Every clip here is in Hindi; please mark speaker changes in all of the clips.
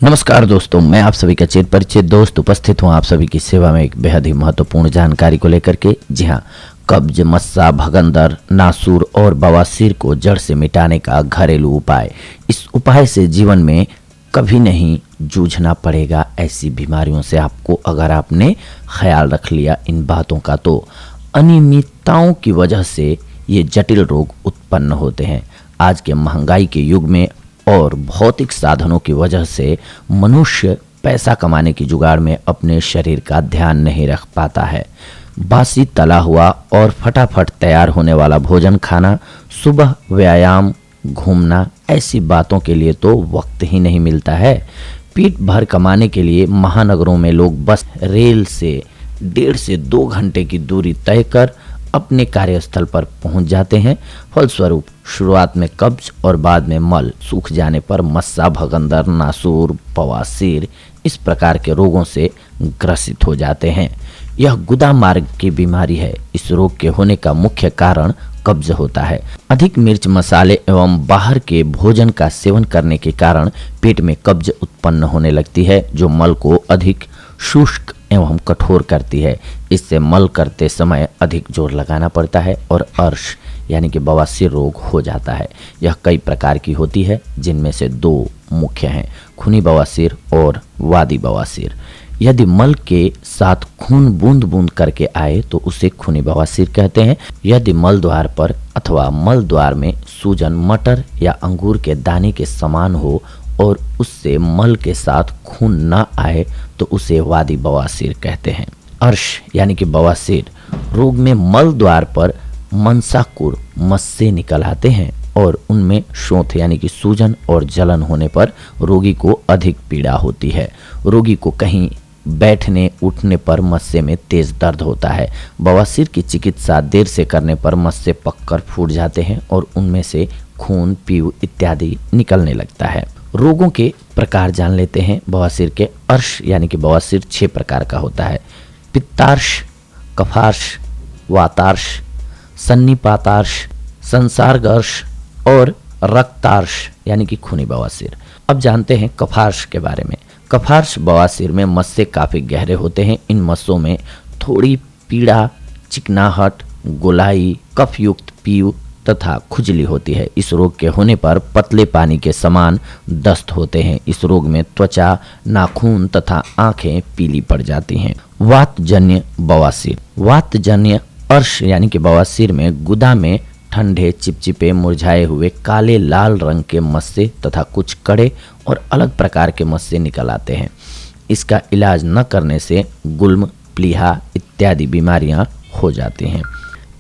Speaker 1: नमस्कार दोस्तों, मैं आप सभी का चिर परिचित दोस्त उपस्थित हूं आप सभी की सेवा में एक बेहद ही महत्वपूर्ण जानकारी को लेकर के। जी हां, कब्ज, मस्सा, भगंदर, नासूर और बवासीर को जड़ से मिटाने का घरेलू उपाय। इस उपाय से जीवन में कभी नहीं जूझना पड़ेगा ऐसी बीमारियों से आपको। अगर आपने ख्याल रख लिया इन बातों का, तो अनियमितताओं की वजह से ये जटिल रोग उत्पन्न होते हैं। आज के महंगाई के युग में और भौतिक साधनों की वजह से मनुष्य पैसा कमाने की जुगाड़ में अपने शरीर का ध्यान नहीं रख पाता है। बासी तला हुआ और फटाफट तैयार होने वाला भोजन खाना, सुबह व्यायाम, घूमना, ऐसी बातों के लिए तो वक्त ही नहीं मिलता है। पीठ भर कमाने के लिए महानगरों में लोग बस रेल से 1.5 से 2 घंटे की दूरी तय कर अपने कार्यस्थल पर पहुंच जाते हैं। फलस्वरूप शुरुआत में कब्ज और बाद में मल सूख जाने पर मस्सा, भगंदर, नासूर, बवासीर इस प्रकार के रोगों से ग्रसित हो जाते हैं। यह गुदा मार्ग की बीमारी है। इस रोग के होने का मुख्य कारण कब्ज होता है। अधिक मिर्च, मसाले एवं बाहर के भोजन का सेवन करने के कारण पेट में कब्ज उत्पन्न होने लगती है, जो मल को अधिक शुष्क एवं कठोर करती है। इससे मल करते समय अधिक जोर लगाना पड़ता है और अर्श यानी कि बवासीर रोग हो जाता है। यह कई प्रकार की होती है, जिनमें से 2 मुख्य हैं, खूनी बवासीर और वादी बवासीर। यदि मल के साथ खून बूंद बूंद करके आए तो उसे खूनी बवासीर कहते हैं। यदि मल द्वार पर अथवा मल द्वार में सूजन मटर या अंगूर के दाने के समान हो और उससे मल के साथ खून न आए तो उसे वादी बवासीर कहते हैं। अर्श यानी कि बवासीर रोग में मल द्वार पर मंसाकुर मस्से निकल आते हैं और उनमें शोथ यानी कि सूजन और जलन होने पर रोगी को अधिक पीड़ा होती है। रोगी को कहीं बैठने उठने पर मस्से में तेज दर्द होता है। बवासीर की चिकित्सा देर से करने पर मस्से पककर फूट जाते हैं और उनमें से खून, पीव इत्यादि निकलने लगता है। रोगों के प्रकार जान लेते हैं। बवासीर के अर्श यानी कि बवासीर 6 प्रकार का होता है। पित्तार्श, कफार्श, वातार्श, सन्निपातार्श, संसर्गार्श और रक्तार्श यानी कि खूनी बवासीर। अब जानते हैं कफार्श के बारे में। कफार्श बवासीर में मस्से काफ़ी गहरे होते हैं। इन मस्सों में थोड़ी पीड़ा, चिकनाहट, गोलाई, कफयुक्त पीव तथा खुजली होती है। इस रोग के होने पर पतले पानी के समान दस्त होते हैं। इस रोग में त्वचा, नाखून तथा आंखें पीली पड़ जाती हैं। वातजन्य बवासीर। वातजन्य अर्श यानी कि बवासीर में गुदा में ठंडे, चिपचिपे, मुरझाए हुए काले लाल रंग के मस्से तथा कुछ कड़े और अलग प्रकार के मस्से निकल आते हैं। इसका इलाज न करने से गुल्म, प्लीहा इत्यादि बीमारियां हो जाती हैं।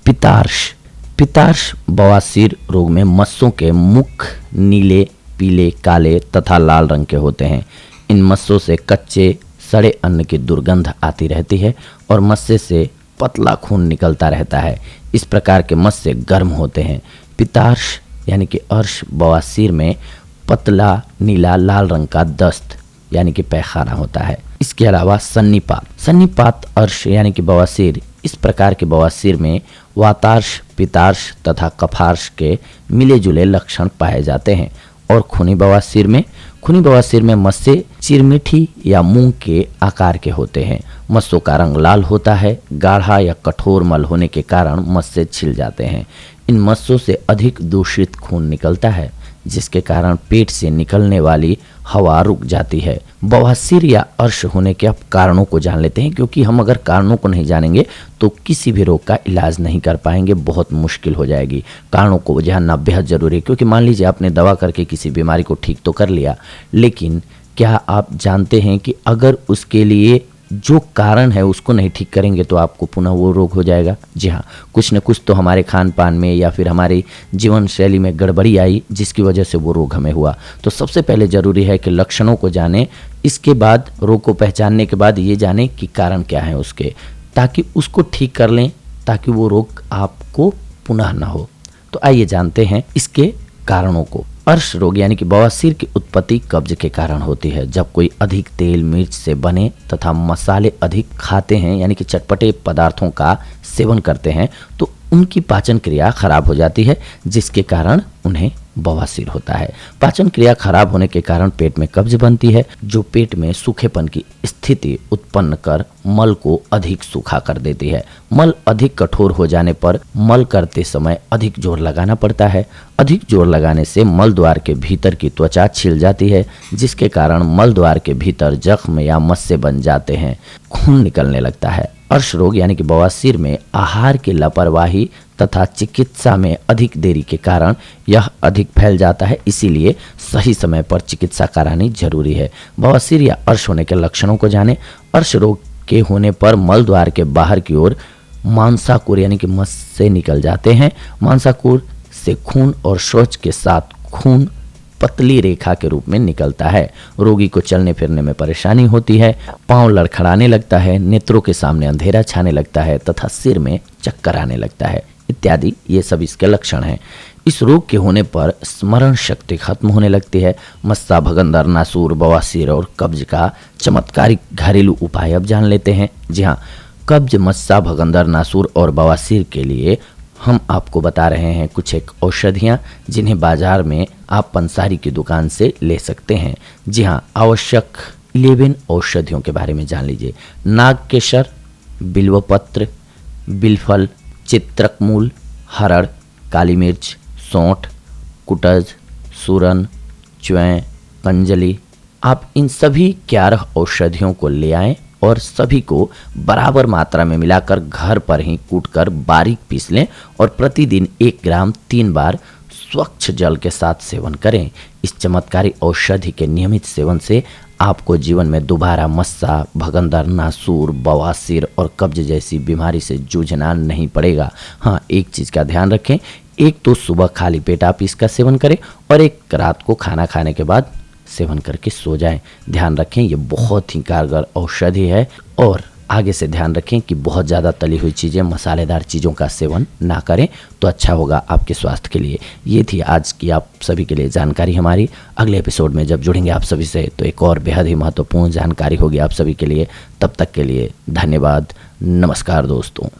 Speaker 1: पितार्श। पितार्श बवासीर रोग में मस्सों के मुख नीले, पीले, काले तथा लाल रंग के होते हैं। इन मस्सों से कच्चे सड़े अन्न की दुर्गंध आती रहती है और मस्से से पतला खून निकलता रहता है। इस प्रकार के मस्से गर्म होते हैं। पितार्श यानी कि अर्श बवासीर में पतला नीला लाल रंग का दस्त यानी कि पैखाना होता है। इसके अलावा सन्निपात। सन्निपात अर्श यानी कि बवासीर। इस प्रकार के बवासीर में वातार्श, पितार्श तथा कफार्श के मिले जुले लक्षण पाए जाते हैं। और खूनी बवासीर में मस्से चिरमिठी या मूंग के आकार के होते हैं। मस्सों का रंग लाल होता है। गाढ़ा या कठोर मल होने के कारण मस्से छिल जाते हैं। इन मस्सों से अधिक दूषित खून निकलता है, जिसके कारण पेट से निकलने वाली हवा रुक जाती है। बवासीर या अर्श होने के अब कारणों को जान लेते हैं, क्योंकि हम अगर कारणों को नहीं जानेंगे तो किसी भी रोग का इलाज नहीं कर पाएंगे, बहुत मुश्किल हो जाएगी। कारणों को जानना बेहद जरूरी है, क्योंकि मान लीजिए आपने दवा करके किसी बीमारी को ठीक तो कर लिया, लेकिन क्या आप जानते हैं कि अगर उसके लिए जो कारण है उसको नहीं ठीक करेंगे तो आपको पुनः वो रोग हो जाएगा। जी हाँ, कुछ न कुछ तो हमारे खान पान में या फिर हमारी जीवन शैली में गड़बड़ी आई, जिसकी वजह से वो रोग हमें हुआ। तो सबसे पहले ज़रूरी है कि लक्षणों को जानें, इसके बाद रोग को पहचानने के बाद ये जानें कि कारण क्या है उसके, ताकि उसको ठीक कर लें, ताकि वो रोग आपको पुनः न हो। तो आइए जानते हैं इसके कारणों को। अर्श रोग यानी कि बवासीर की उत्पत्ति कब्ज के कारण होती है। जब कोई अधिक तेल मिर्च से बने तथा मसाले अधिक खाते हैं यानी कि चटपटे पदार्थों का सेवन करते हैं तो उनकी पाचन क्रिया खराब हो जाती है, जिसके कारण उन्हें बवासीर होता है। पाचन क्रिया खराब होने के कारण पेट में कब्ज बनती है, जो पेट में सूखेपन की स्थिति उत्पन्न कर मल को अधिक सूखा कर देती है। मल अधिक कठोर हो जाने पर मल करते समय अधिक जोर लगाना पड़ता है। अधिक जोर लगाने से मल द्वार के भीतर की त्वचा छिल जाती है, जिसके कारण मल द्वार के भीतर जख्म या मस्से बन जाते हैं, खून निकलने लगता है। अर्श रोग यानी कि बवासीर में आहार की लापरवाही तथा चिकित्सा में अधिक देरी के कारण यह अधिक फैल जाता है, इसीलिए सही समय पर चिकित्सा करानी जरूरी है। बवासीर या अर्श होने के लक्षणों को जानें। अर्श रोग के होने पर मल द्वार के बाहर की ओर मांसाकुर यानी कि मस्से निकल जाते हैं। मांसाकुर से खून और शौच के साथ खून पतली रेखा के रूप में निकलता है। रोगी को चलने फिरने में परेशानी होती है, पांव लड़खड़ाने लगता है, नेत्रों के सामने अंधेरा छाने लगता है तथा सिर में चक्कर आने लगता है इत्यादि। ये सब इसके लक्षण हैं। इस रोग के होने पर स्मरण शक्ति खत्म होने लगती है। मस्सा, भगंदर, नासूर, बवासीर और कब्ज का चमत्कारिक घरेलू उपाय अब जान लेते हैं। जी हाँ, कब्ज, मस्सा, भगंदर, नासूर और बवासीर के लिए हम आपको बता रहे हैं कुछ एक औषधियाँ, जिन्हें बाजार में आप पंसारी की दुकान से ले सकते हैं। जी हाँ, आवश्यक 11 औषधियों के बारे में जान लीजिए। नागकेशर, बिल्वपत्र, बिलफल, चित्रकमूल, हरड़, काली मिर्च, सौंठ, कुटज, सूरन, च्वें, कंजली। आप इन सभी 11 औषधियों को ले आएं और सभी को बराबर मात्रा में मिलाकर घर पर ही कूटकर बारीक पीस लें और प्रतिदिन 1 ग्राम 3 बार स्वच्छ जल के साथ सेवन करें। इस चमत्कारी औषधि के नियमित सेवन से आपको जीवन में दोबारा मस्सा, भगंदर, नासूर, बवासीर और कब्ज जैसी बीमारी से जूझना नहीं पड़ेगा। हाँ, एक चीज़ का ध्यान रखें, एक तो सुबह खाली पेट आप इसका सेवन करें और एक रात को खाना खाने के बाद सेवन करके सो जाएं। ध्यान रखें, ये बहुत ही कारगर औषधि है। और आगे से ध्यान रखें कि बहुत ज़्यादा तली हुई चीज़ें, मसालेदार चीज़ों का सेवन ना करें, तो अच्छा होगा आपके स्वास्थ्य के लिए। ये थी आज की आप सभी के लिए जानकारी हमारी। अगले एपिसोड में जब जुड़ेंगे आप सभी से तो एक और बेहद ही महत्वपूर्ण जानकारी होगी आप सभी के लिए। तब तक के लिए धन्यवाद। नमस्कार दोस्तों।